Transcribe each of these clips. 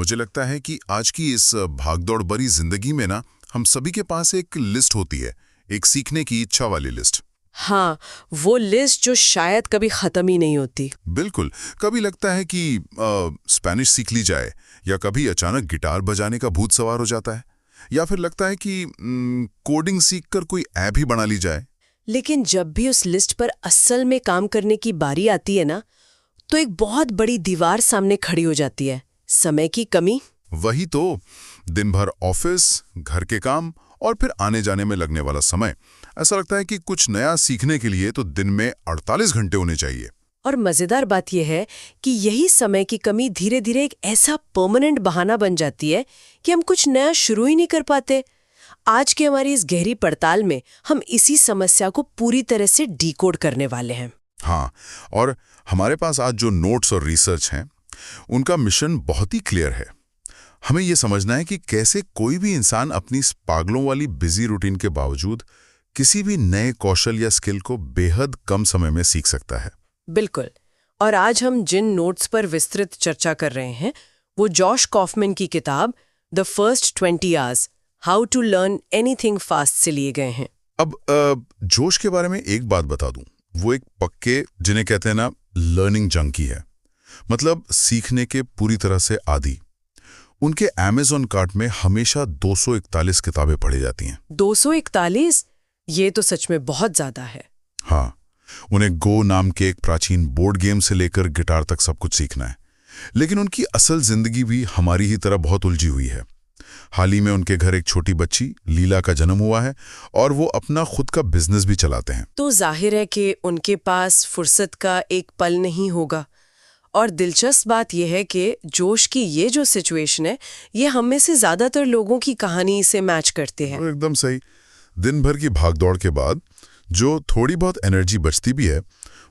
मुझे लगता है कि आज की इस भागदौड़ भरी जिंदगी में ना हम सभी के पास एक लिस्ट होती है, एक सीखने की इच्छा वाली लिस्ट। हाँ, वो लिस्ट जो शायद कभी खत्म ही नहीं होती। बिल्कुल। कभी लगता है कि स्पेनिश सीख ली जाए, या कभी अचानक गिटार बजाने का भूत सवार हो जाता है, या फिर लगता है कि कोडिंग सीखकर कोई ऐप ही बना ली जाए। लेकिन जब भी उस लिस्ट पर असल में काम करने की बारी आती है ना, तो एक बहुत बड़ी दीवार सामने खड़ी हो जाती है, समय की कमी। वही तो, दिन भर ऑफिस, घर के काम और फिर आने जाने में लगने वाला समय। ऐसा लगता है कि कुछ नया सीखने के लिए तो दिन में 48 घंटे होने चाहिए। और मजेदार बात यह है कि यही समय की कमी धीरे धीरे एक ऐसा परमानेंट बहाना बन जाती है कि हम कुछ नया शुरू ही नहीं कर पाते। आज की हमारी इस गहरी पड़ताल में हम इसी समस्या को पूरी तरह से डिकोड करने वाले हैं। हाँ, और हमारे पास आज जो नोट्स और रिसर्च हैं, उनका मिशन बहुत ही क्लियर है। हमें ये समझना है कि कैसे कोई भी इंसान अपनी इस पागलों वाली बिजी रूटीन के बावजूद किसी भी नए कौशल या स्किल को बेहद कम समय में सीख सकता है। बिल्कुल। और आज हम जिन नोट्स पर विस्तृत चर्चा कर रहे हैं, वो जॉश कॉफमैन की किताब the first 20 hours how to learn anything fast से लिए गए हैं। अब जोश के बारे में एक बात बता दूं, वो एक पक्के, जिन्हें कहते हैं ना, लर्निंग जंकी है। मतलब सीखने के पूरी तरह से आदी। उनके Amazon कार्ट में हमेशा 241 किताबें पढ़ी जाती हैं। 241? ये तो सच में बहुत ज्यादा है। हाँ, उन्हें गो नाम के एक प्राचीन बोर्ड गेम से लेकर गिटार तक सब कुछ सीखना है। लेकिन उनकी असल जिंदगी भी हमारी ही तरह बहुत उलझी हुई है। हाल ही में उनके घर एक छोटी बच्ची लीला का जन्म हुआ है और वो अपना खुद का बिजनेस भी चलाते हैं। तो जाहिर है कि उनके पास फुर्सत का एक पल नहीं होगा। और दिलचस्प बात यह है कि जोश की ये जो सिचुएशन है, ये हम में से ज्यादातर लोगों की कहानी से मैच करते हैं। एकदम सही। दिन भर की भागदौड़ के बाद जो थोड़ी बहुत एनर्जी बचती भी है,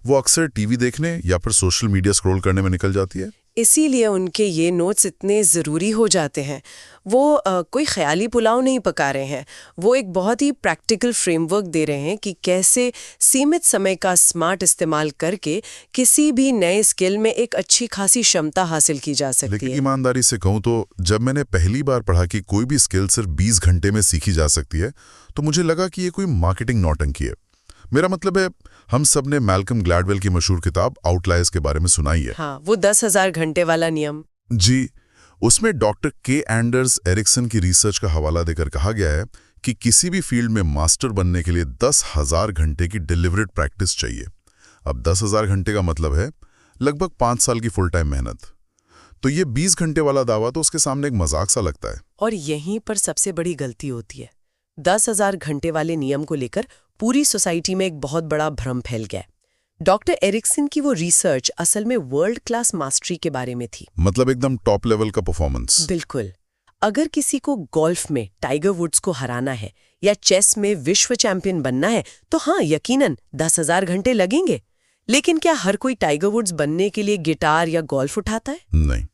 वो अक्सर टीवी देखने या फिर सोशल मीडिया स्क्रॉल करने में निकल जाती है। इसीलिए उनके ये नोट्स इतने ज़रूरी हो जाते हैं। वो कोई ख्याली पुलाव नहीं पका रहे हैं, वो एक बहुत ही प्रैक्टिकल फ्रेमवर्क दे रहे हैं कि कैसे सीमित समय का स्मार्ट इस्तेमाल करके किसी भी नए स्किल में एक अच्छी खासी क्षमता हासिल की जा सकती लेकिन है। ईमानदारी से कहूँ तो जब मैंने पहली बार पढ़ा कि कोई भी स्किल सिर्फ 20 घंटे में सीखी जा सकती है, तो मुझे लगा कि ये कोई मार्केटिंग नौटंकी है। मेरा मतलब है, हम सब ने मैल्कम ग्लैडवेल की मशहूर किताब आउटलायर्स के बारे में सुनाई है। हाँ, वो 10,000 घंटे वाला नियम। जी, उसमें डॉक्टर के एंडर्स एरिक्सन की रिसर्च का हवाला देकर कहा गया है कि किसी भी फील्ड में मास्टर बनने के लिए 10,000 घंटे की डिलिवरेड प्रैक्टिस चाहिए। अब 10,000 घंटे का मतलब है लगभग 5 साल की फुल टाइम मेहनत। तो ये 20 घंटे वाला दावा तो उसके सामने एक मजाक सा लगता है। और यहीं पर सबसे बड़ी गलती होती है। 10,000 घंटे वाले नियम को लेकर पूरी सोसाइटी में एक बहुत बड़ा भ्रम फैल गया। डॉक्टर एरिक्सन की वो रिसर्च असल में वर्ल्ड क्लास मास्टरी के बारे में थी। मतलब एकदम टॉप लेवल का परफॉर्मेंस। बिल्कुल। अगर किसी को गोल्फ में टाइगर वुड्स को हराना है या चेस में विश्व चैंपियन बनना है, तो हाँ, यकीनन 10,000 घंटे लगेंगे। लेकिन क्या हर कोई टाइगर वुड्स बनने के लिए गिटार या गोल्फ उठाता है? नहीं,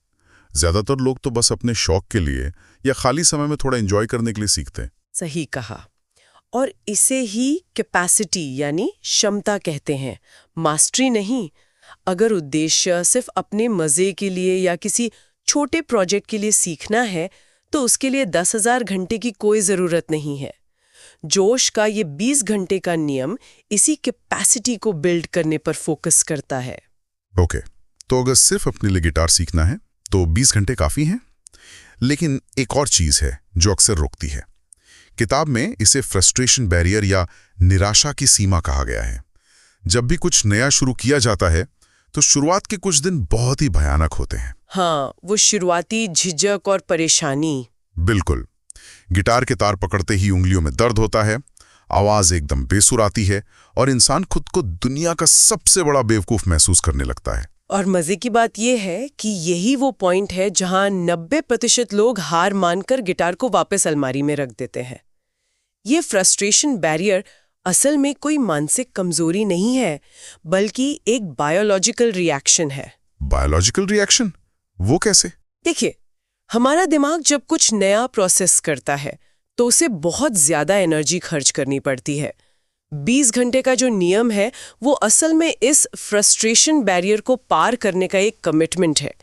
ज्यादातर लोग तो बस अपने शौक के लिए या खाली समय में थोड़ा एंजॉय करने के लिए सीखते हैं। सही कहा। और इसे ही कैपेसिटी यानी क्षमता कहते हैं, मास्टरी नहीं। अगर उद्देश्य सिर्फ अपने मजे के लिए या किसी छोटे प्रोजेक्ट के लिए सीखना है, तो उसके लिए 10,000 घंटे की कोई जरूरत नहीं है। जोश का ये 20 घंटे का नियम इसी कैपेसिटी को बिल्ड करने पर फोकस करता है। ओके, तो अगर सिर्फ अपने लिए गिटार सीखना है तो 20 घंटे काफी हैं। लेकिन एक और चीज है जो अक्सर रोकती है। किताब में इसे फ्रस्ट्रेशन बैरियर या निराशा की सीमा कहा गया है। जब भी कुछ नया शुरू किया जाता है, तो शुरुआत के कुछ दिन बहुत ही भयानक होते हैं। हाँ, वो शुरुआती झिझक और परेशानी। बिल्कुल। गिटार के तार पकड़ते ही उंगलियों में दर्द होता है, आवाज एकदम बेसुर आती है और इंसान खुद को दुनिया का सबसे बड़ा बेवकूफ महसूस करने लगता है। और मजे की बात यह है कि यही वो पॉइंट है जहां 90% लोग हार मानकर गिटार को वापस अलमारी में रख देते हैं। ये फ्रस्ट्रेशन बैरियर असल में कोई मानसिक कमजोरी नहीं है, बल्कि एक बायोलॉजिकल रिएक्शन है। Biological reaction? वो कैसे? देखिए, हमारा दिमाग जब कुछ नया प्रोसेस करता है तो उसे बहुत ज्यादा एनर्जी खर्च करनी पड़ती है। 20 घंटे का जो नियम है, वो असल में इस फ्रस्ट्रेशन बैरियर को पार करने का एक कमिटमेंट है।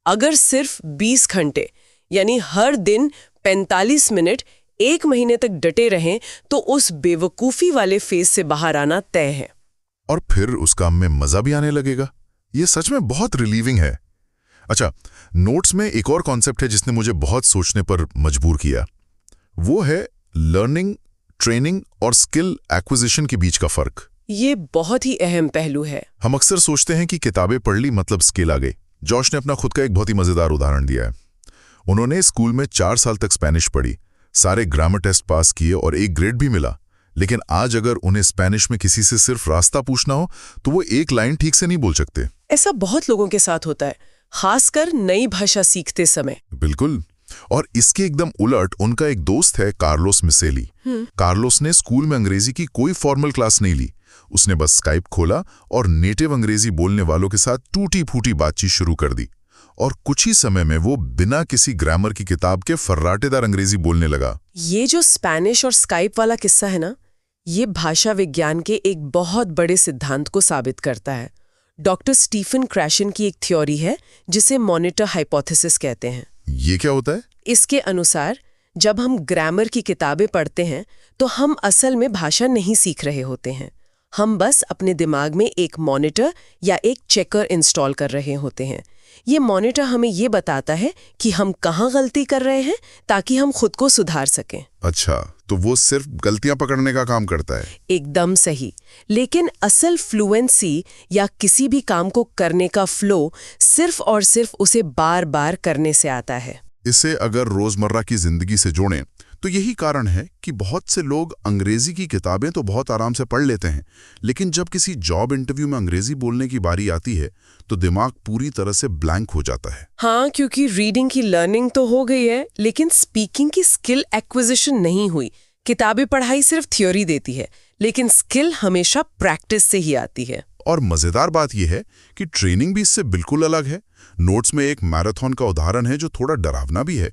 अगर सिर्फ 20 घंटे यानी हर दिन 45 मिनट 1 महीने तक डटे रहें तो उस बेवकूफ़ी वाले फेज से बाहर आना तय है। और फिर उस काम में मजा भी आने लगेगा। ये सच में बहुत रिलीविंग है। अच्छा, नोट्स में एक और कॉन्सेप्ट है जिसने मुझे बहुत सोचने पर मजबूर किया। वो है लर्निंग, ट्रेनिंग और स्किल एक्विजिशन के बीच का फर्क। ये बहुत ही अहम पहलू है। हम अक्सर सोचते हैं कि किताबें पढ़ ली मतलब स्किल आ गई। जॉश ने अपना खुद का एक बहुत ही मजेदार उदाहरण दिया है। उन्होंने स्कूल में 4 साल तक स्पेनिश पढ़ी, सारे ग्रामर टेस्ट पास किए और एक ग्रेड भी मिला, लेकिन आज अगर उन्हें स्पेनिश में किसी से सिर्फ रास्ता पूछना हो तो वो एक लाइन ठीक से नहीं बोल सकते। ऐसा बहुत लोगों के साथ होता है, खासकर नई भाषा सीखते समय। बिल्कुल। और इसके एकदम उलट उनका एक दोस्त है, कार्लोस मिसेली। कार्लोस ने स्कूल में अंग्रेजी की कोई फॉर्मल क्लास नहीं ली। उसने बस स्काइप खोला और नेटिव अंग्रेजी बोलने वालों के साथ टूटी फूटी बातचीत शुरू कर दी, और कुछ ही समय में वो बिना किसी ग्रामर की किताब के फर्राटेदार अंग्रेजी बोलने लगा। ये जो स्पेनिश और स्काइप वाला किस्सा है ना, ये भाषा विज्ञान के एक बहुत बड़े सिद्धांत को साबित करता है। डॉक्टर स्टीफन क्रैशन की एक थ्योरी है जिसे मॉनिटर हाइपोथेसिस कहते हैं। ये क्या होता है? इसके अनुसार जब हम ग्रामर की किताबें पढ़ते हैं तो हम असल में भाषा नहीं सीख रहे होते हैं। हम बस अपने दिमाग में एक मॉनिटर या एक चेकर इंस्टॉल कर रहे होते हैं। ये मॉनिटर हमें ये बताता है कि हम कहाँ गलती कर रहे हैं ताकि हम खुद को सुधार सकें। अच्छा, तो वो सिर्फ गलतियां पकड़ने का काम करता है। एकदम सही। लेकिन असल फ्लुएंसी या किसी भी काम को करने का फ्लो सिर्फ और सिर्फ उसे बार बार करने से आता है। इसे अगर रोजमर्रा की जिंदगी से जोड़ें तो यही कारण है कि बहुत से लोग अंग्रेजी की किताबें तो बहुत आराम से पढ़ लेते हैं, लेकिन जब किसी जॉब इंटरव्यू में अंग्रेजी बोलने की बारी आती है तो दिमाग पूरी तरह से ब्लैंक हो जाता है। हाँ, क्योंकि रीडिंग की लर्निंग तो हो गई है, लेकिन स्पीकिंग की स्किल एक्विजिशन नहीं हुई। किताबें पढ़ाई सिर्फ थ्योरी देती है, लेकिन स्किल हमेशा प्रैक्टिस से ही आती है। और मजेदार बात यह है कि ट्रेनिंग भी इससे बिल्कुल अलग है। नोट्स में एक मैराथन का उदाहरण है जो थोड़ा डरावना भी है।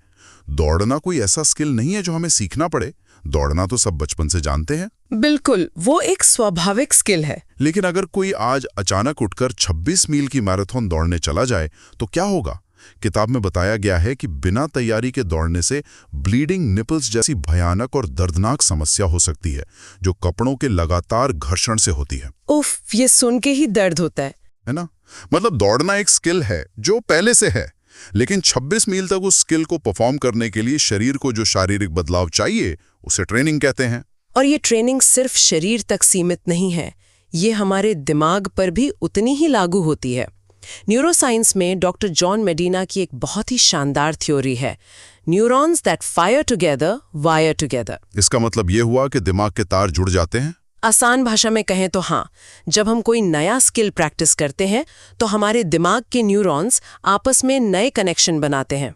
दौड़ना कोई ऐसा स्किल नहीं है जो हमें सीखना पड़े। दौड़ना तो सब बचपन से जानते हैं। बिल्कुल, वो एक स्वाभाविक स्किल है। लेकिन अगर कोई आज अचानक उठकर 26 मील की मैराथन दौड़ने चला जाए तो क्या होगा? किताब में बताया गया है कि बिना तैयारी के दौड़ने से ब्लीडिंग निपल्स जैसी भयानक और दर्दनाक समस्या हो सकती है, जो कपड़ों के लगातार घर्षण से होती है। उफ, ये सुन के ही दर्द होता है ना? मतलब दौड़ना एक स्किल है जो पहले से है, लेकिन 26 मील तक उस स्किल को परफॉर्म करने के लिए शरीर को जो शारीरिक बदलाव चाहिए उसे ट्रेनिंग कहते हैं। और ये ट्रेनिंग सिर्फ शरीर तक सीमित नहीं है, ये हमारे दिमाग पर भी उतनी ही लागू होती है। न्यूरोसाइंस में डॉक्टर जॉन मेडिना की एक बहुत ही शानदार थ्योरी है, neurons that fire together wire together. इसका मतलब ये हुआ कि दिमाग के तार जुड़ जाते हैं। आसान भाषा में कहें तो हाँ, जब हम कोई नया स्किल प्रैक्टिस करते हैं तो हमारे दिमाग के न्यूरॉन्स आपस में नए कनेक्शन बनाते हैं।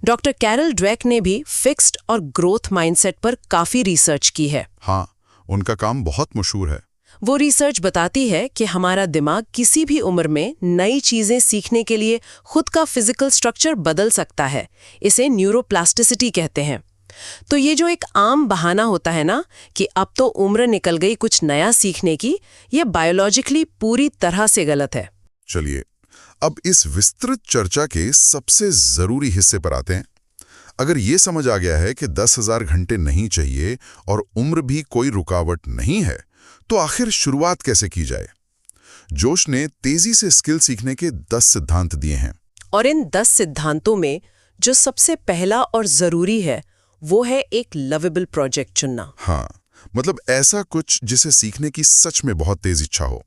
डॉक्टर कैरल ड्वेक ने भी फिक्स्ड और ग्रोथ माइंडसेट पर काफी रिसर्च की है। हाँ, उनका काम बहुत मशहूर है। वो रिसर्च बताती है कि हमारा दिमाग किसी भी उम्र में नई चीजें सीखने के लिए खुद का फिजिकल स्ट्रक्चर बदल सकता है। इसे न्यूरोप्लास्टिसिटी कहते हैं। तो ये जो एक आम बहाना होता है ना कि अब तो उम्र निकल गई कुछ नया सीखने की, ये बायोलॉजिकली पूरी तरह से गलत है। चलिए अब इस विस्तृत चर्चा के सबसे जरूरी हिस्से पर आते हैं। अगर ये समझ आ गया है कि 10,000 घंटे नहीं चाहिए और उम्र भी कोई रुकावट नहीं है, तो आखिर शुरुआत कैसे की जाए? जोश ने तेजी से स्किल सीखने के 10 सिद्धांत दिए हैं, और इन 10 सिद्धांतों में जो सबसे पहला और जरूरी है वो है एक लवेबल प्रोजेक्ट चुनना। हाँ, मतलब ऐसा कुछ जिसे सीखने की सच में बहुत तेज इच्छा हो।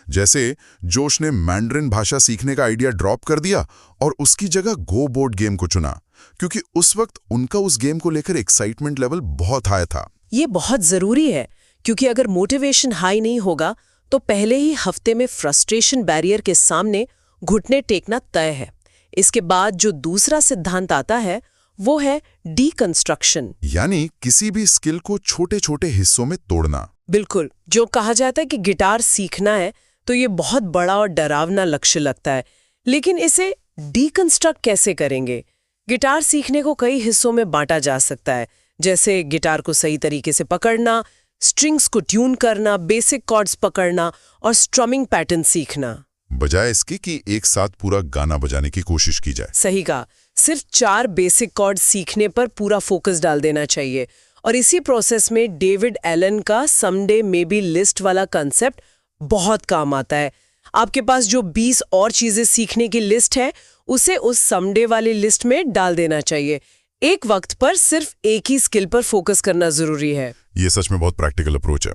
जैसे जोश ने मैंड्रिन भाषा सीखने का आइडिया ड्रॉप कर दिया और उसकी जगह गो बोर्ड गेम को चुना, क्योंकि उस वक्त उनका उस गेम को लेकर एक्साइटमेंट लेवल बहुत हाई था। ये बहुत जरूरी है, क्योंकि अगर मोटिवेशन हाई नहीं होगा तो पहले ही हफ्ते में फ्रस्ट्रेशन बैरियर के सामने घुटने टेकना तय है। इसके बाद जो दूसरा सिद्धांत आता है वो है डीकंस्ट्रक्शन, यानी किसी भी स्किल को छोटे छोटे हिस्सों में तोड़ना। बिल्कुल, जो कहा जाता है कि गिटार सीखना है तो ये बहुत बड़ा और डरावना लक्ष्य लगता है, लेकिन इसे डीकंस्ट्रक्ट कैसे करेंगे? गिटार सीखने को कई हिस्सों में बांटा जा सकता है, जैसे गिटार को सही तरीके से पकड़ना, स्ट्रिंग्स को ट्यून करना, बेसिक कॉर्ड्स पकड़ना और स्ट्रमिंग पैटर्न सीखना, बजाय इसके कि एक साथ पूरा गाना बजाने की कोशिश की जाए। सही कहा, सिर्फ 4 बेसिक कॉर्ड सीखने पर पूरा फोकस डाल देना चाहिए। और इसी प्रोसेस में डेविड एलन का समडे मे बी लिस्ट वाला कंसेप्ट बहुत काम आता है। आपके पास जो 20 और चीजें सीखने की लिस्ट है, उसे उस समडे वाली लिस्ट में डाल देना चाहिए। एक वक्त पर सिर्फ एक ही स्किल पर फोकस करना जरूरी है। ये सच में बहुत प्रैक्टिकल अप्रोच है।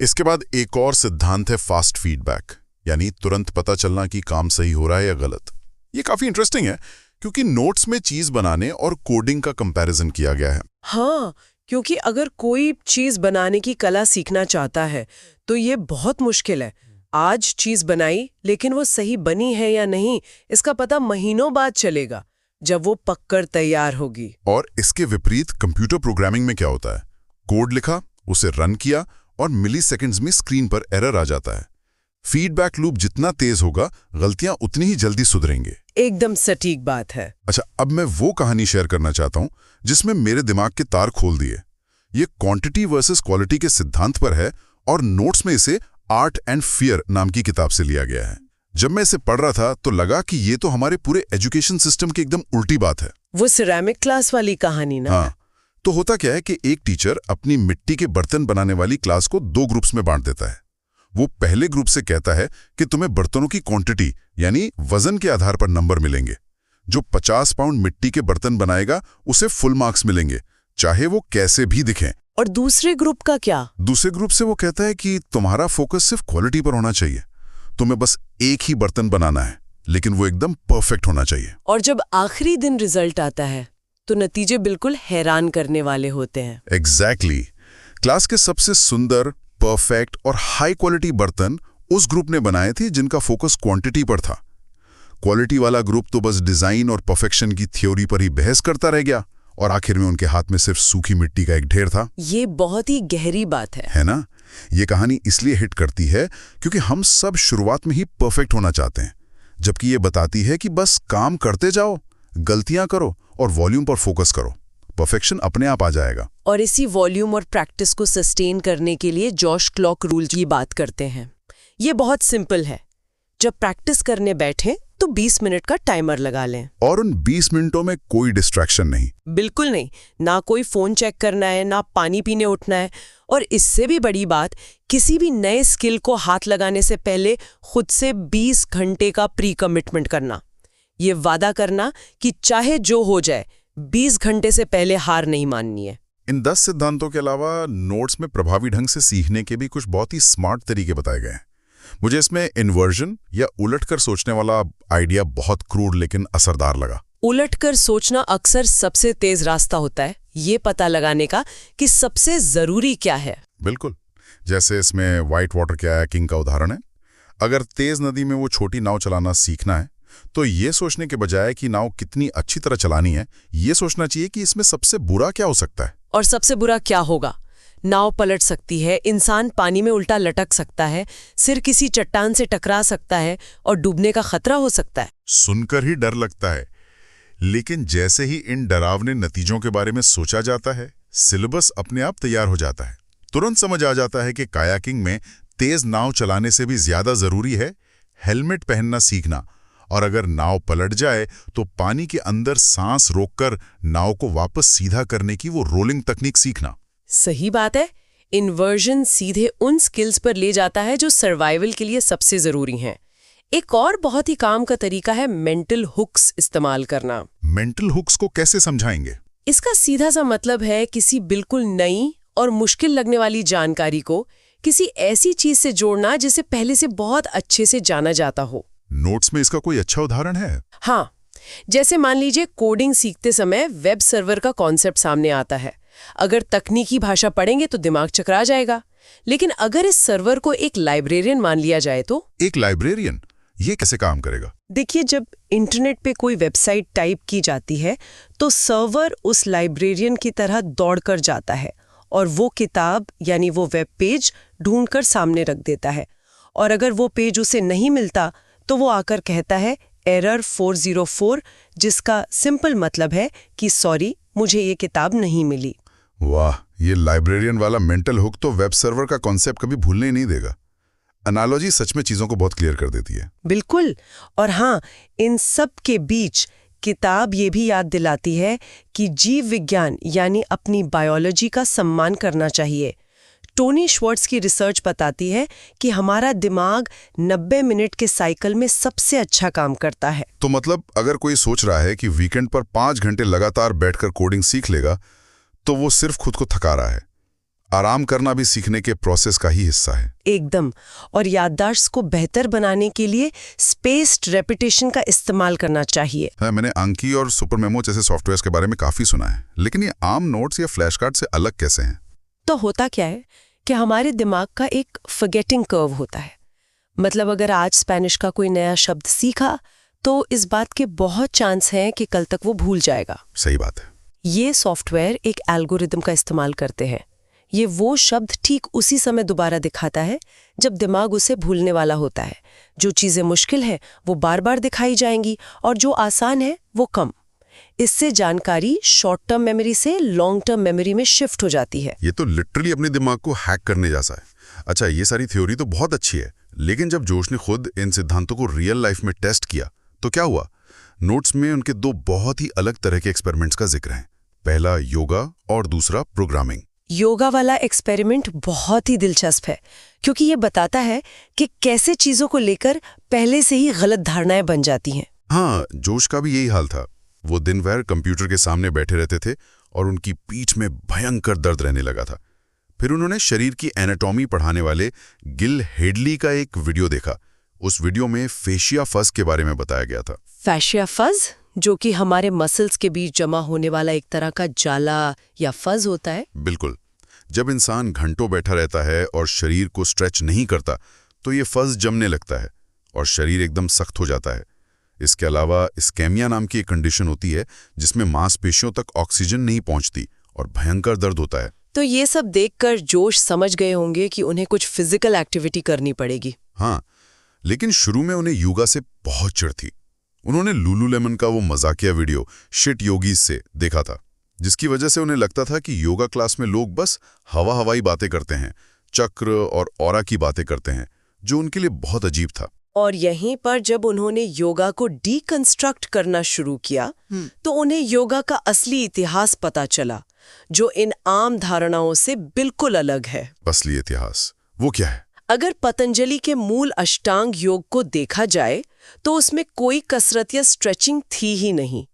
इसके बाद एक और सिद्धांत है फास्ट फीडबैक, यानी तुरंत पता चलना कि काम सही हो रहा है या गलत। ये काफी इंटरेस्टिंग है क्योंकि नोट्स में चीज बनाने और कोडिंग का कंपैरिजन किया गया है। हाँ, क्योंकि अगर कोई चीज बनाने की कला सीखना चाहता है तो ये बहुत मुश्किल है। आज चीज बनाई, लेकिन वो सही बनी है या नहीं, इसका पता महीनों बाद चलेगा, जब वो पककर तैयार होगी। और इसके विपरीत कंप्यूटर प्रोग्रामिंग में क्या होता है? कोड लिखा, उसे रन किया और मिलीसेकंड्स में स्क्रीन पर एरर आ जाता है। फीडबैक लूप जितना तेज होगा, गलतियां उतनी ही जल्दी सुधरेंगे। एकदम सटीक बात है। अच्छा, अब मैं वो कहानी शेयर करना चाहता हूं जिसमें मेरे दिमाग के तार खोल दिए। ये क्वांटिटी वर्सेस क्वालिटी के सिद्धांत पर है और नोट्स में इसे आर्ट एंड फियर नाम की किताब से लिया गया है। जब मैं इसे पढ़ रहा था तो लगा कि ये तो हमारे पूरे एजुकेशन सिस्टम की एकदम उल्टी बात है। वो सिरेमिक क्लास वाली कहानी ना? हाँ, तो होता क्या है कि एक टीचर अपनी मिट्टी के बर्तन बनाने वाली क्लास को 2 ग्रुप्स में बांट देता है। वो पहले ग्रुप से कहता है कि तुम्हें बर्तनों की क्वांटिटी यानी वजन के आधार पर नंबर मिलेंगे। जो 50 पाउंड मिट्टी के बर्तन बनाएगा उसे फुल मार्क्स मिलेंगे, चाहे वो कैसे भी दिखें। और दूसरे ग्रुप का क्या? दूसरे ग्रुप से वो कहता है कि तुम्हारा फोकस सिर्फ क्वालिटी पर होना चाहिए। तुम्हें बस एक ही बर्तन बनाना है, लेकिन वो एकदम परफेक्ट होना चाहिए। और जब आखिरी दिन रिजल्ट आता है तो नतीजे बिल्कुल हैरान करने वाले होते हैं। एग्जैक्टली। क्लास के सबसे सुंदर, परफेक्ट और हाई क्वालिटी बर्तन उस ग्रुप ने बनाए थे जिनका फोकस क्वांटिटी पर था। क्वालिटी वाला ग्रुप तो बस डिजाइन और परफेक्शन की थ्योरी पर ही बहस करता रह गया और आखिर में उनके हाथ में सिर्फ सूखी मिट्टी का एक ढेर था। ये बहुत ही गहरी बात है ना? ये कहानी इसलिए हिट करती है क्योंकि हम सब शुरुआत में ही परफेक्ट होना चाहते हैं, जबकि ये बताती है कि बस काम करते जाओ, गलतियां करो और वॉल्यूम पर फोकस करो, परफेक्शन अपने आप आ जाएगा। और इसी वॉल्यूम और प्रैक्टिस को सस्टेन करने के लिए जॉश क्लॉक रूल की बात करते हैं। ये बहुत सिंपल है। जब प्रैक्टिस करने बैठें तो 20 मिनट का टाइमर लगा लें। और उन 20 मिनटों में कोई डिस्ट्रैक्शन नहीं। बिल्कुल नहीं। ना कोई फोन चेक करना है, ना पानी पीने उठना है। और इससे भी बड़ी बात, किसी भी नए स्किल को हाथ लगाने से पहले खुद से 20 घंटे का प्री कमिटमेंट करना। ये वादा करना कि चाहे जो हो जाए 20 घंटे से पहले हार नहीं माननी है। इन 10 सिद्धांतों के अलावा नोट्स में प्रभावी ढंग से सीखने के भी कुछ बहुत ही स्मार्ट तरीके बताए गए हैं। मुझे इसमें इन्वर्जन या उलटकर सोचने वाला आइडिया बहुत क्रूड लेकिन असरदार लगा। उलटकर सोचना अक्सर सबसे तेज रास्ता होता है ये पता लगाने का कि सबसे जरूरी क्या है। बिल्कुल, जैसे इसमें व्हाइट वाटर कयाकिंग का उदाहरण है। अगर तेज नदी में वो छोटी नाव चलाना सीखना है तो ये सोचने के बजाय कि नाव कितनी अच्छी तरह चलानी है, ये सोचना चाहिए कि इसमें सबसे बुरा क्या हो सकता है। और सबसे बुरा क्या होगा? नाव पलट सकती है, इंसान पानी में उल्टा लटक सकता है, सिर किसी चट्टान से टकरा सकता है और डूबने का खतरा हो सकता है। सुनकर ही डर लगता है, लेकिन जैसे ही इन डरावने नतीजों के बारे में सोचा जाता है, सिलेबस अपने आप तैयार हो जाता है। तुरंत समझ आ जाता है कि कायाकिंग में तेज नाव चलाने से भी ज्यादा जरूरी है हेलमेट पहनना सीखना, और अगर नाव पलट जाए तो पानी के अंदर सांस रोककर नाव को वापस सीधा करने की वो रोलिंग तकनीक सीखना। सही बात है। इन्वर्जन सीधे उन स्किल्स पर ले जाता है जो सर्वाइवल के लिए सबसे जरूरी हैं। एक और बहुत ही काम का तरीका है मेंटल हुक्स इस्तेमाल करना। मेंटल हुक्स को कैसे समझाएंगे? इसका सीधा सा मतलब है किसी बिल्कुल नई और मुश्किल लगने वाली जानकारी को किसी ऐसी चीज से जोड़ना जिसे पहले से बहुत अच्छे से जाना जाता हो। नोट्स में इसका कोई अच्छा उदाहरण है? हाँ, जैसे मान लीजिए कोडिंग सीखते समय वेब सर्वर का कॉन्सेप्ट सामने आता है। अगर तकनीकी भाषा पढ़ेंगे तो दिमाग चकरा जाएगा, लेकिन अगर इस सर्वर को एक लाइब्रेरियन मान लिया जाए तो। एक लाइब्रेरियन? ये कैसे काम करेगा? देखिए, जब इंटरनेट पे कोई वेबसाइट टाइप की जाती है तो सर्वर उस लाइब्रेरियन की तरह दौड़कर जाता है और वो किताब यानी वो वेब पेज ढूंढकर सामने रख देता है। और अगर वो पेज उसे नहीं मिलता तो वो आकर कहता है एरर 404, जिसका सिंपल मतलब है कि सॉरी, मुझे ये किताब नहीं मिली। वाह, ये लाइब्रेरियन वाला मेंटल हुक तो वेब सर्वर का कॉन्सेप्ट कभी भूलने ही नहीं देगा। एनालॉजी सच में चीजों को बहुत क्लियर कर देती है। बिल्कुल। और हाँ, इन सब के बीच किताब ये भी याद दिलाती है कि जीव विज्ञान यानी अपनी बायोलॉजी का सम्मान करना चाहिए। टोनी श्वर्ट्ज की रिसर्च बताती है कि हमारा दिमाग 90 मिनट के साइकिल में सबसे अच्छा काम करता है। तो मतलब अगर कोई सोच रहा है कि वीकेंड पर 5 घंटे लगातार बैठकर कोडिंग सीख लेगा, तो वो सिर्फ खुद को थका रहा है। आराम करना भी सीखने के प्रोसेस का ही हिस्सा है। एकदम। और याददाश्त को बेहतर बनाने के लिए स्पेस्ड रेपिटेशन का इस्तेमाल करना चाहिए। हाँ, मैंने अंकी और सुपरमेमो जैसे सॉफ्टवेयर्स के बारे में काफी सुना है, लेकिन ये आम नोट्स या फ्लैश कार्ड से अलग कैसे हैं? तो होता क्या है कि हमारे दिमाग का एक फॉरगेटिंग कर्व होता है। मतलब अगर आज स्पेनिश का कोई नया शब्द सीखा तो इस बात के बहुत चांस हैं कि कल तक वो भूल जाएगा। सही बात है। ये सॉफ्टवेयर एक एल्गोरिदम का इस्तेमाल करते हैं। ये वो शब्द ठीक उसी समय दोबारा दिखाता है जब दिमाग उसे भूलने वाला होता है। जो चीज़ें मुश्किल है वो बार बार दिखाई जाएंगी और जो आसान है वो कम। इससे जानकारी शॉर्ट टर्म मेमोरी से लॉन्ग टर्म मेमोरी में शिफ्ट हो जाती है। ये तो लिटरली अपने दिमाग को हैक करने जैसा है। अच्छा, ये सारी थ्योरी तो बहुत अच्छी है, लेकिन जब जोश ने खुद इन सिद्धांतों को रियल लाइफ में टेस्ट किया तो क्या हुआ? नोट्स में उनके 2 बहुत ही अलग तरह के एक्सपेरिमेंट्स का जिक्र है। पहला योगा और दूसरा प्रोग्रामिंग। योगा वाला एक्सपेरिमेंट बहुत ही दिलचस्प है क्योंकि ये बताता है कि कैसे चीज़ों को लेकर पहले से ही गलत धारणाएं बन जाती हैं। हाँ, जोश का भी यही हाल था। वो दिन भर कंप्यूटर के सामने बैठे रहते थे और उनकी पीठ में भयंकर दर्द रहने लगा था। फिर उन्होंने शरीर की एनाटॉमी पढ़ाने वाले गिल हेडली का एक वीडियो देखा। उस वीडियो में फेशिया फज के बारे में बताया गया था। फैशिया फज, जो कि हमारे मसल्स के बीच जमा होने वाला एक तरह का जाला या फज होता है। बिल्कुल। जब इंसान घंटों बैठा रहता है और शरीर को स्ट्रेच नहीं करता तो ये फज जमने लगता है और शरीर एकदम सख्त हो जाता है। इसके अलावा इस्केमिया नाम की एक कंडीशन होती है जिसमें मांसपेशियों तक ऑक्सीजन नहीं पहुंचती और भयंकर दर्द होता है। तो ये सब देखकर जोश समझ गए होंगे कि उन्हें कुछ फिजिकल एक्टिविटी करनी पड़ेगी। हाँ, लेकिन शुरू में उन्हें योगा से बहुत चिढ़ थी। उन्होंने लुलुलेमन का वो मजाकिया वीडियो शिट योगीज से देखा था, जिसकी वजह से उन्हें लगता था कि योगा क्लास में लोग बस हवाई बातें करते हैं, चक्र और ऑरा की बातें करते हैं, जो उनके लिए बहुत अजीब था। और यहीं पर जब उन्होंने योगा को डीकंस्ट्रक्ट करना शुरू किया तो उन्हें योगा का असली इतिहास पता चला, जो इन आम धारणाओं से बिल्कुल अलग है। असली इतिहास वो क्या है? अगर पतंजलि के मूल अष्टांग योग को देखा जाए तो उसमें कोई कसरत या स्ट्रेचिंग थी ही नहीं।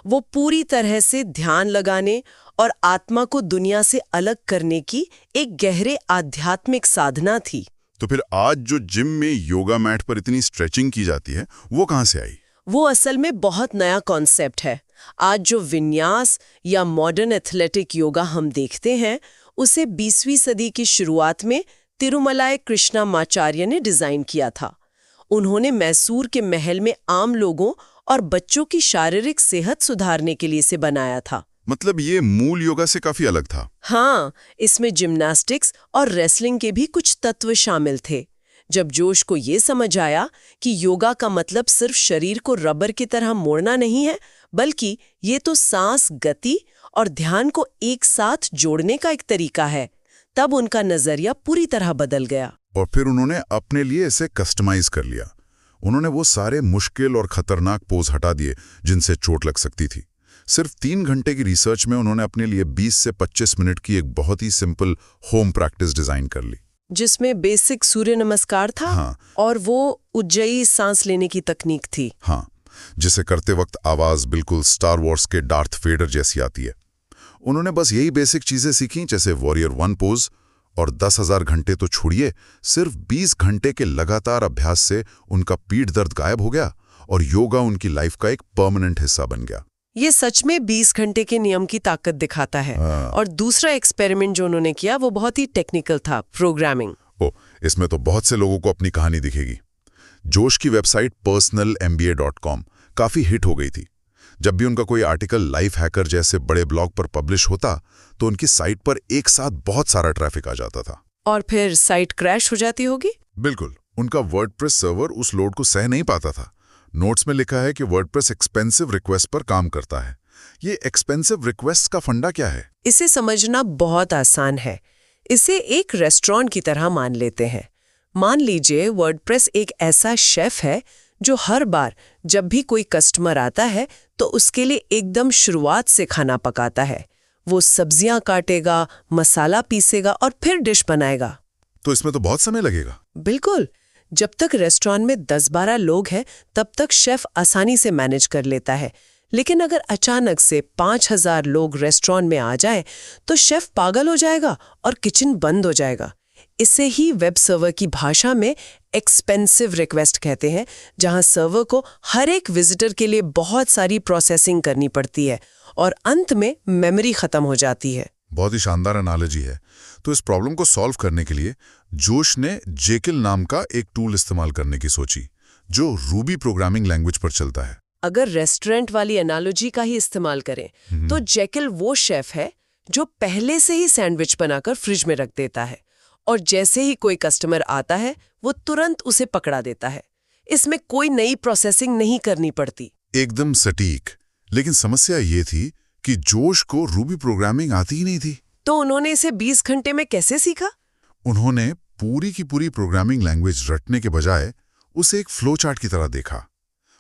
वो पूरी तरह से ध्यान लगाने और आत्मा को दुनिया से अलग करने की एक गहरे आध्यात्मिक साधना थी। तो फिर आज जो जिम में योगा मैट पर इतनी स्ट्रेचिंग की जाती है, वो कहाँ से आई? वो असल में बहुत नया कॉन्सेप्ट है। आज जो विन्यास या मॉडर्न एथलेटिक योगा हम देखते हैं, उसे 20वीं सदी की शुरुआत में तिरुमलाई कृष्णमाचार्य ने डिजाइन किया था। उन्होंने मैसूर के महल में आम लोगों और बच्चों की शारीरिक सेहत सुधारने के लिए इसे बनाया था। मतलब ये मूल योगा से काफी अलग था। हाँ, इसमें जिम्नास्टिक्स और रेसलिंग के भी कुछ तत्व शामिल थे। जब जोश को ये समझ आया कि योगा का मतलब सिर्फ शरीर को रबर की तरह मोड़ना नहीं है, बल्कि ये तो सांस, गति और ध्यान को एक साथ जोड़ने का एक तरीका है, तब उनका नजरिया पूरी तरह बदल गया। और फिर उन्होंने अपने लिए इसे कस्टमाइज कर लिया। उन्होंने वो सारे मुश्किल और खतरनाक पोज हटा दिए जिनसे चोट लग सकती थी। सिर्फ 3 घंटे की रिसर्च में उन्होंने अपने लिए 20 से 25 मिनट की एक बहुत ही सिंपल होम प्रैक्टिस डिजाइन कर ली, जिसमें बेसिक सूर्य नमस्कार था। हाँ। और वो उज्जयी सांस लेने की तकनीक थी। हाँ, जिसे करते वक्त आवाज बिल्कुल स्टार वॉर्स के डार्थ वेडर जैसी आती है। उन्होंने बस यही बेसिक चीजें सीखी, जैसे वॉरियर 1 पोज, और 10,000 घंटे तो छोड़िए, सिर्फ 20 घंटे के लगातार अभ्यास से उनका पीठ दर्द गायब हो गया और योगा उनकी लाइफ का एक परमानेंट हिस्सा बन गया। ये सच में 20 घंटे के नियम की ताकत दिखाता है। और दूसरा एक्सपेरिमेंट जो उन्होंने किया वो बहुत ही टेक्निकल था, प्रोग्रामिंग। इसमें तो बहुत से लोगों को अपनी कहानी दिखेगी। जोश की वेबसाइट personalmba.com काफी हिट हो गई थी। जब भी उनका कोई आर्टिकल लाइफ हैकर जैसे बड़े ब्लॉग पर पब्लिश होता तो उनकी साइट पर एक साथ बहुत सारा ट्रैफिक आ जाता था। और फिर साइट क्रैश हो जाती होगी? बिल्कुल। उनका वर्डप्रेस सर्वर उस लोड को सह नहीं पाता था। नोट्स में लिखा है कि वर्डप्रेस एक्सपेंसिव रिक्वेस्ट पर काम करता है। ये एक्सपेंसिव रिक्वेस्ट का फंडा क्या है? इसे समझना बहुत आसान है। इसे एक रेस्टोरेंट की तरह मान लेते हैं। मान लीजिए वर्डप्रेस एक ऐसा शेफ है जो हर बार जब भी कोई कस्टमर आता है तो उसके लिए एकदम शुरुआत से खाना पकाता है। वो सब्जियां काटेगा, मसाला पीसेगा और फिर डिश बनाएगा। तो इसमें तो बहुत समय लगेगा। बिल्कुल। जब तक रेस्टोरेंट में 10-12 लोग हैं तब तक शेफ आसानी से मैनेज कर लेता है, लेकिन अगर अचानक से 5000 लोग रेस्टोरेंट में आ जाएं तो शेफ पागल हो जाएगा और किचन बंद हो जाएगा। इसे ही वेब सर्वर की भाषा में एक्सपेंसिव रिक्वेस्ट कहते हैं, जहां सर्वर को हर एक विजिटर के लिए बहुत सारी प्रोसेसिंग करनी पड़ती है और अंत में मेमोरी खत्म हो जाती है। बहुत ही शानदार एनालॉजी है। तो इस प्रॉब्लम को सॉल्व करने के लिए जोश ने जेकिल नाम का एक टूल इस्तेमाल करने की सोची, जो रूबी प्रोग्रामिंग लैंग्वेज पर चलता है। अगर रेस्टोरेंट वाली एनालॉजी का ही इस्तेमाल करें तो जेकिल वो शेफ है जो पहले से ही सैंडविच बनाकर फ्रिज में रख देता है और जैसे ही कोई कस्टमर आता है वो तुरंत उसे पकड़ा देता है। इसमें कोई नई प्रोसेसिंग नहीं करनी पड़ती। एकदम सटीक। लेकिन समस्या ये थी कि जोश को रूबी प्रोग्रामिंग आती ही नहीं थी। तो उन्होंने इसे 20 घंटे में कैसे सीखा? उन्होंने पूरी की पूरी प्रोग्रामिंग लैंग्वेज रटने के बजाय उसे एक फ्लो चार्ट की तरह देखा।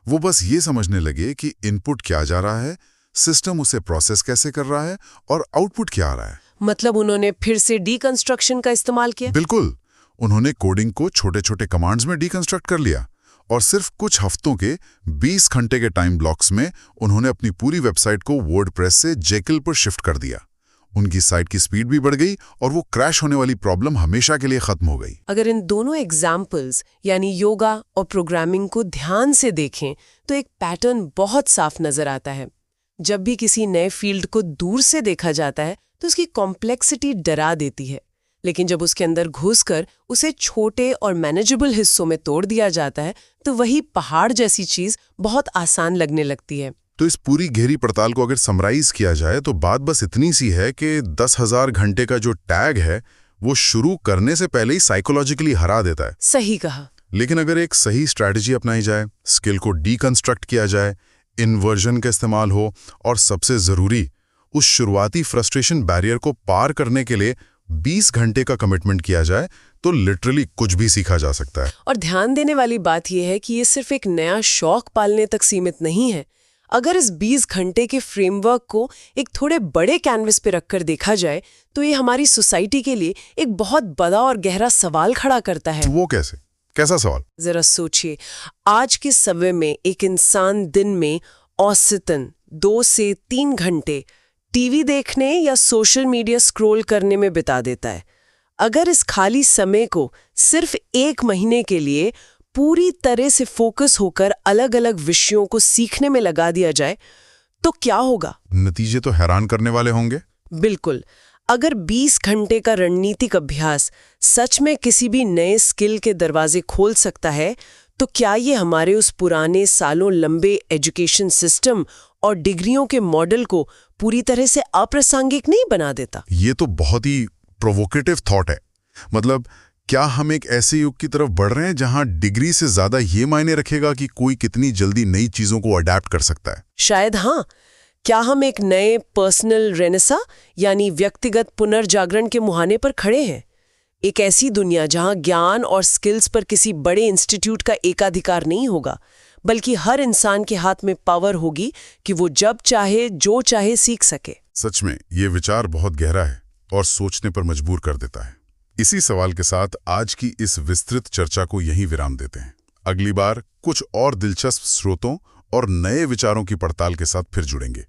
वो बस ये समझने लगे कि इनपुट क्या जा रहा है, सिस्टम उसे प्रोसेस कैसे कर रहा है और आउटपुट क्या आ रहा है। मतलब उन्होंने फिर से डीकंस्ट्रक्शन का इस्तेमाल किया? बिल्कुल। उन्होंने कोडिंग को छोटे छोटे कमांड्स में डीकंस्ट्रक्ट कर लिया और सिर्फ कुछ हफ्तों के 20 घंटे के टाइम ब्लॉक्स में उन्होंने अपनी पूरी वेबसाइट को वर्डप्रेस से जेकिल पर शिफ्ट कर दिया। उनकी साइट की स्पीड भी बढ़ गई और वो क्रैश होने वाली प्रॉब्लम हमेशा के लिए खत्म हो गई। अगर इन दोनों एग्जाम्पल्स यानी योगा और प्रोग्रामिंग को ध्यान से देखें तो एक पैटर्न बहुत साफ नजर आता है। जब भी किसी नए फील्ड को दूर से देखा जाता है तो उसकी कॉम्प्लेक्सिटी डरा देती है, लेकिन जब उसके अंदर घुसकर उसे छोटे और मैनेजेबल हिस्सों में तोड़ दिया जाता है तो वही पहाड़ जैसी चीज बहुत आसान लगने लगती है। तो इस पूरी गहरी पड़ताल को अगर समराइज किया जाए तो बात बस इतनी सी है कि 10,000 घंटे का जो टैग है वो शुरू करने से पहले ही साइकोलॉजिकली हरा देता है। सही कहा। लेकिन अगर एक सही स्ट्रैटेजी अपनाई जाए, स्किल को डीकंस्ट्रक्ट किया जाए, इन्वर्जन का इस्तेमाल हो और सबसे जरूरी उस शुरुआती फ्रस्ट्रेशन बैरियर को पार करने के लिए 20 घंटे का कमिटमेंट किया जाए तो लिटरली कुछ भी सीखा जा सकता है। और ध्यान देने वाली बात यह है कि ये सिर्फ एक नया शौक पालने तक सीमित नहीं है। अगर इस 20 घंटे के फ्रेमवर्क को एक थोड़े बड़े कैनवस पे रखकर देखा जाए तो ये हमारी सोसाइटी के लिए एक बहुत बड़ा और गहरा सवाल खड़ा करता है। वो कैसे? कैसा सवाल? जरा सोचिए, आज के समय में एक इंसान दिन में औसतन 2 से 3 घंटे टीवी देखने या सोशल मीडिया स्क्रॉल करने में बिता देता है। अगर इस खाली समय को सिर्फ 1 महीने के लिए पूरी तरह से फोकस होकर अलग अलग विषयों को सीखने में लगा दिया जाए तो क्या होगा? नतीजे तो हैरान करने वाले होंगे। बिल्कुल। अगर 20 घंटे का रणनीतिक अभ्यास सच में किसी भी नए स्किल के दरवाजे खोल सकता है तो क्या ये हमारे उस पुराने सालों लंबे एजुकेशन सिस्टम और डिग्रियों के मॉडल को पूरी तरह से अप्रासंगिक नहीं बना देता? ये तो बहुत ही प्रोवोकेटिव थॉट है। मतलब क्या हम एक ऐसे युग की तरफ बढ़ रहे हैं जहां डिग्री से ज्यादा ये मायने रखेगा कि कोई कितनी जल्दी नई चीजों को अडैप्ट कर सकता है? शायद हाँ। क्या हम एक नए पर्सनल रेनेसा यानी व्यक्तिगत पुनर्जागरण के मुहाने पर खड़े हैं? एक ऐसी दुनिया जहां ज्ञान और स्किल्स पर किसी बड़े इंस्टीट्यूट का एकाधिकार नहीं होगा, बल्कि हर इंसान के हाथ में पावर होगी कि वो जब चाहे जो चाहे सीख सके। सच में ये विचार बहुत गहरा है और सोचने पर मजबूर कर देता है। इसी सवाल के साथ आज की इस विस्तृत चर्चा को यहीं विराम देते हैं। अगली बार कुछ और दिलचस्प स्रोतों और नए विचारों की पड़ताल के साथ फिर जुड़ेंगे।